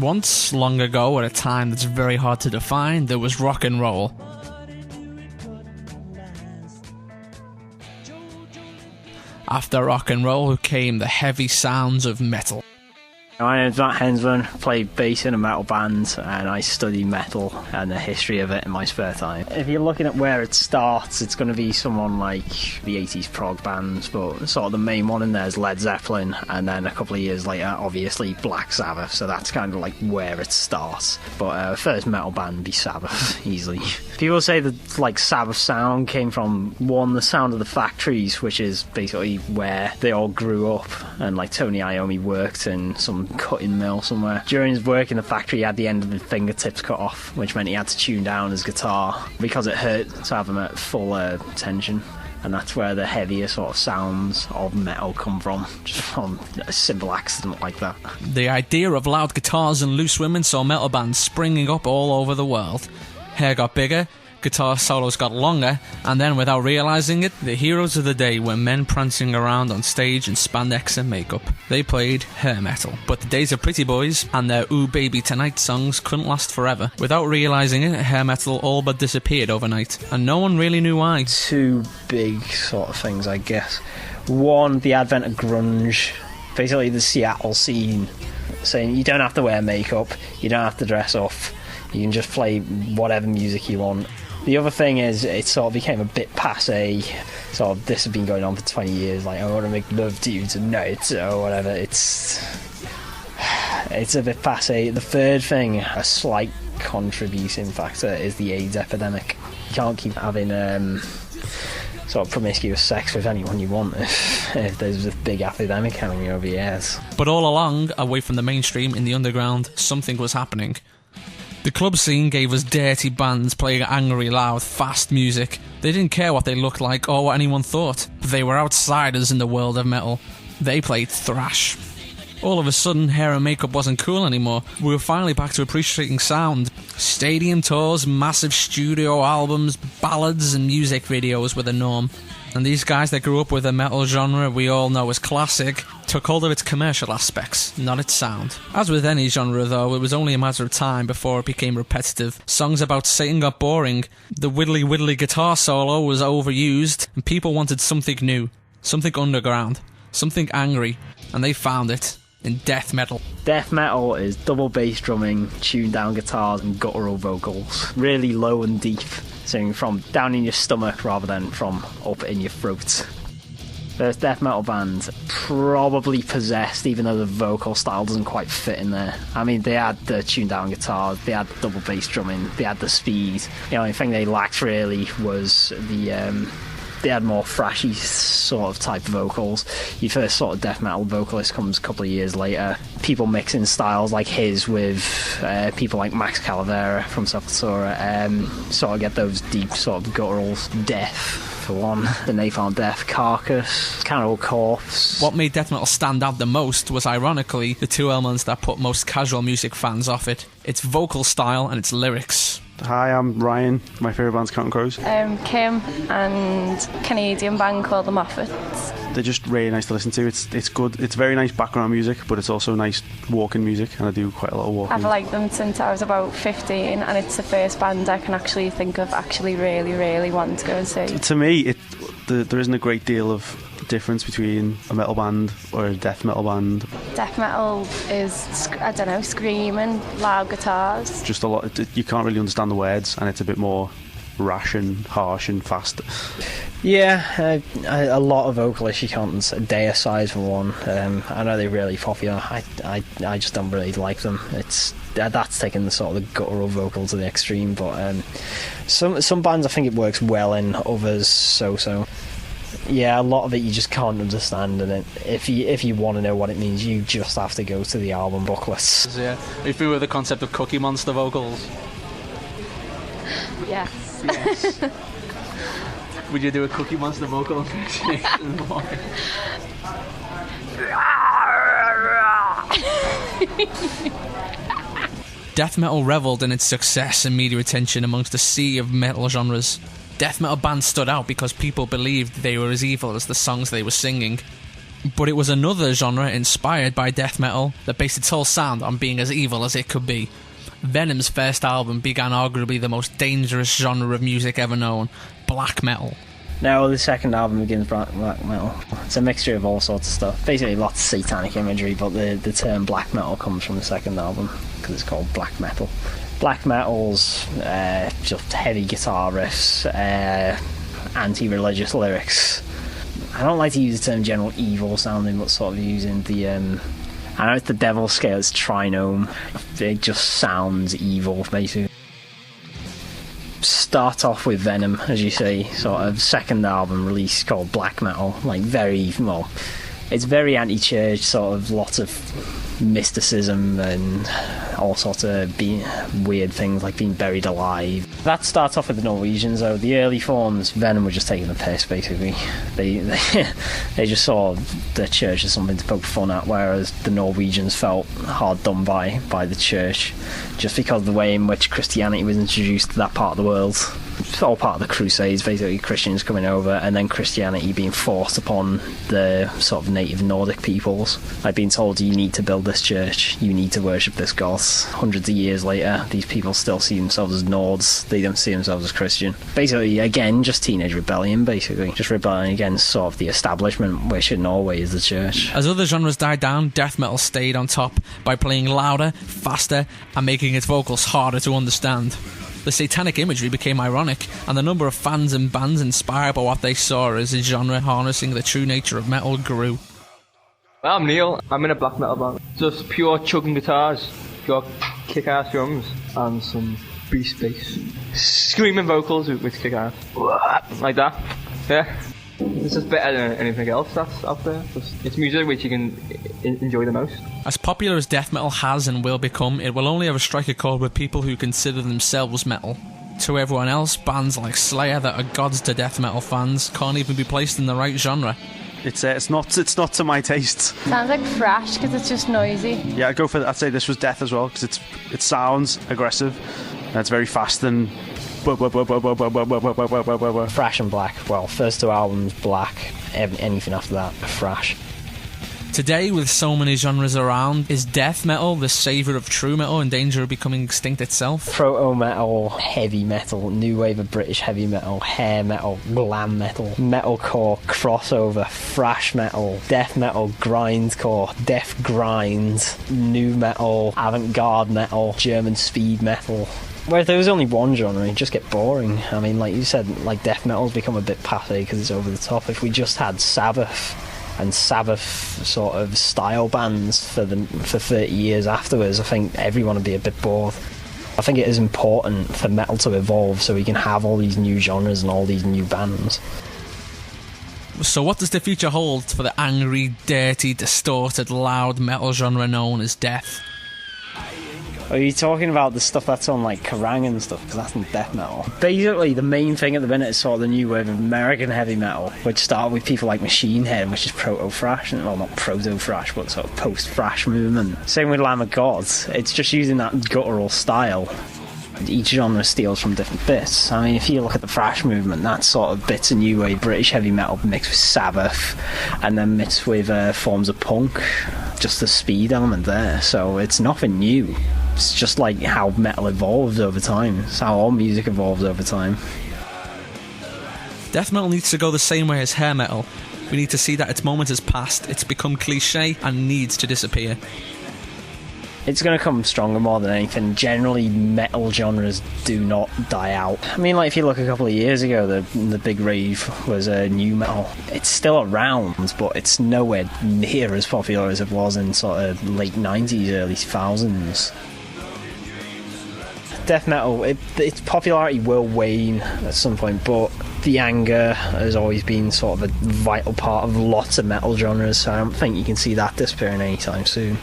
Once, long ago, at a time that's very hard to define, there was rock and roll. After rock and roll came the heavy sounds of metal. My name's Matt Hensman, play bass in a metal band, and I study metal and the history of it in my spare time. If you're looking at where it starts, it's going to be someone like the 80s prog bands, but sort of the main one in there is Led Zeppelin, and then a couple of years later, obviously, Black Sabbath, so that's kind of like where it starts. But first metal band would be Sabbath, easily. People say that like Sabbath sound came from, one, the sound of the factories, which is basically where they all grew up, and like Tony Iommi worked in some cutting mill somewhere. During his work in the factory, he had the end of his fingertips cut off, which meant he had to tune down his guitar because it hurt to have him at full tension. And that's where the heavier sort of sounds of metal come from, just from a simple accident like that. The idea of loud guitars and loose women saw metal bands springing up all over the world. Hair got bigger, guitar solos got longer, and then without realising it, the heroes of the day were men prancing around on stage in spandex and makeup. They played hair metal. But the days of Pretty Boys and their Ooh Baby Tonight songs couldn't last forever. Without realising it, hair metal all but disappeared overnight, and no one really knew why. Two big sort of things, I guess. One, the advent of grunge, basically the Seattle scene, saying you don't have to wear makeup, you don't have to dress up, you can just play whatever music you want. The other thing is, it sort of became a bit passé. Sort of, this has been going on for 20 years, like, I want to make love to you tonight, or whatever. It's a bit passé. The third thing, a slight contributing factor, is the AIDS epidemic. You can't keep having sort of promiscuous sex with anyone you want if there's a big epidemic hanging over your head. But all along, away from the mainstream, in the underground, something was happening. The club scene gave us dirty bands playing angry, loud, fast music. They didn't care what they looked like or what anyone thought. They were outsiders in the world of metal. They played thrash. All of a sudden, hair and makeup wasn't cool anymore. We were finally back to appreciating sound. Stadium tours, massive studio albums, ballads and music videos were the norm. And these guys that grew up with the metal genre we all know as classic took hold of its commercial aspects, not its sound. As with any genre though, it was only a matter of time before it became repetitive. Songs about Satan got boring, the widdly widdly guitar solo was overused, and people wanted something new, something underground, something angry, and they found it in death metal. Death metal is double bass drumming, tuned down guitars and guttural vocals, really low and deep, singing from down in your stomach rather than from up in your throat. First death metal band, probably Possessed, even though the vocal style doesn't quite fit in there. I mean, they had the tuned down guitars, they had the double bass drumming, they had the speed. The only thing they lacked really was the they had more thrashy sort of type vocals. Your first sort of death metal vocalist comes a couple of years later. People mixing styles like his with people like Max Calavera from Sepultura, sort of get those deep sort of guttural death for one. The Napalm Death, Carcass, Cannibal Corpse. What made death metal stand out the most was ironically the two elements that put most casual music fans off it: its vocal style and its lyrics. Hi, I'm Ryan. My favourite band's Counting Crows. Kim and Canadian band called The Moffats. They're just really nice to listen to. It's good. It's very nice background music, but it's also nice walking music, and I do quite a lot of walking. I've liked them since I was about 15, and it's the first band I can actually think of actually really, really wanting to go and see. To me, there isn't a great deal of difference between a metal band or a death metal band. Death metal is, I don't know, screaming, loud guitars. Just a lot. You can't really understand the words, and it's a bit more rash and harsh and fast. Yeah, a lot of vocalists you can't. Deicide for one. I know they're really popular. I just don't really like them. That's taking the sort of the guttural vocal to the extreme. But some bands I think it works well in. Others so. Yeah, a lot of it you just can't understand, and if you want to know what it means, you just have to go to the album booklets. Yeah, if we were the concept of Cookie Monster vocals. Yes. Would you do a Cookie Monster vocal? Death metal revelled in its success and media attention amongst a sea of metal genres. Death metal bands stood out because people believed they were as evil as the songs they were singing. But it was another genre inspired by death metal that based its whole sound on being as evil as it could be. Venom's first album began arguably the most dangerous genre of music ever known, black metal. Now the second album begins black metal. It's a mixture of all sorts of stuff. Basically lots of satanic imagery, but the term black metal comes from the second album because it's called black metal. Black metal's just heavy guitar riffs, anti-religious lyrics. I don't like to use the term general evil sounding, but sort of using the I know it's the devil scale, it's trinome. It just sounds evil basically. Start off with Venom, as you say, sort of second album release called black metal, like very, well, it's very anti-church, sort of lots of mysticism and all sorts of weird things like being buried alive. That starts off with the Norwegians though. The early forms, Venom were just taking the piss basically. They just saw the church as something to poke fun at, whereas the Norwegians felt hard done by the church just because of the way in which Christianity was introduced to that part of the world. It's all part of the Crusades, basically Christians coming over and then Christianity being forced upon the sort of native Nordic peoples. Like being told, you need to build this church, you need to worship this god. Hundreds of years later, these people still see themselves as Nords, they don't see themselves as Christian. Basically, again, just teenage rebellion, basically. Just rebelling against sort of the establishment, which in Norway is the church. As other genres died down, death metal stayed on top by playing louder, faster, and making its vocals harder to understand. The satanic imagery became ironic, and the number of fans and bands inspired by what they saw as a genre harnessing the true nature of metal grew. Well, I'm Neil. I'm in a black metal band. Just pure chugging guitars, pure kick-ass drums, and some beast bass. Screaming vocals with kick-ass. Like that. Yeah. It's just better than anything else that's out there. It's music which you can enjoy the most. As popular as death metal has and will become, it will only ever strike a chord with people who consider themselves metal. To everyone else, bands like Slayer that are gods to death metal fans can't even be placed in the right genre. It's not to my taste. Sounds like thrash because it's just noisy. Yeah, I'd go for that. I'd say this was death as well because it sounds aggressive and it's very fast and thrash and black. Well, first two albums black, anything after that thrash. Today, with so many genres around, is death metal the saviour of true metal in danger of becoming extinct itself? Proto-metal, heavy metal, new wave of British heavy metal, hair metal, glam metal, metalcore, crossover, thrash metal, death metal, grindcore, death grind, new metal, avant-garde metal, German speed metal. Where if there was only one genre, it'd just get boring. I mean, like you said, like death metal's become a bit passé because it's over the top. If we just had Sabbath and Sabbath sort of style bands for 30 years afterwards, I think everyone would be a bit bored. I think it is important for metal to evolve so we can have all these new genres and all these new bands. So what does the future hold for the angry, dirty, distorted, loud metal genre known as death? Are you talking about the stuff that's on like Kerrang and stuff? Because that's not death metal. Basically, the main thing at the minute is sort of the new wave of American heavy metal, which started with people like Machine Head, which is proto-thrash, well, not proto-thrash, but sort of post-thrash movement. Same with Lamb of God. It's just using that guttural style. Each genre steals from different bits. I mean, if you look at the thrash movement, that's sort of bits of new wave British heavy metal mixed with Sabbath, and then mixed with forms of punk. Just the speed element there. So it's nothing new. It's just like how metal evolves over time. It's how all music evolves over time. Death metal needs to go the same way as hair metal. We need to see that its moment has passed, it's become cliche and needs to disappear. It's going to come stronger more than anything. Generally, metal genres do not die out. I mean, like if you look a couple of years ago, the big rave was new metal. It's still around, but it's nowhere near as popular as it was in sort of late 90s, early 2000s. Death metal, its popularity will wane at some point, but the anger has always been sort of a vital part of lots of metal genres, so I don't think you can see that disappearing anytime soon.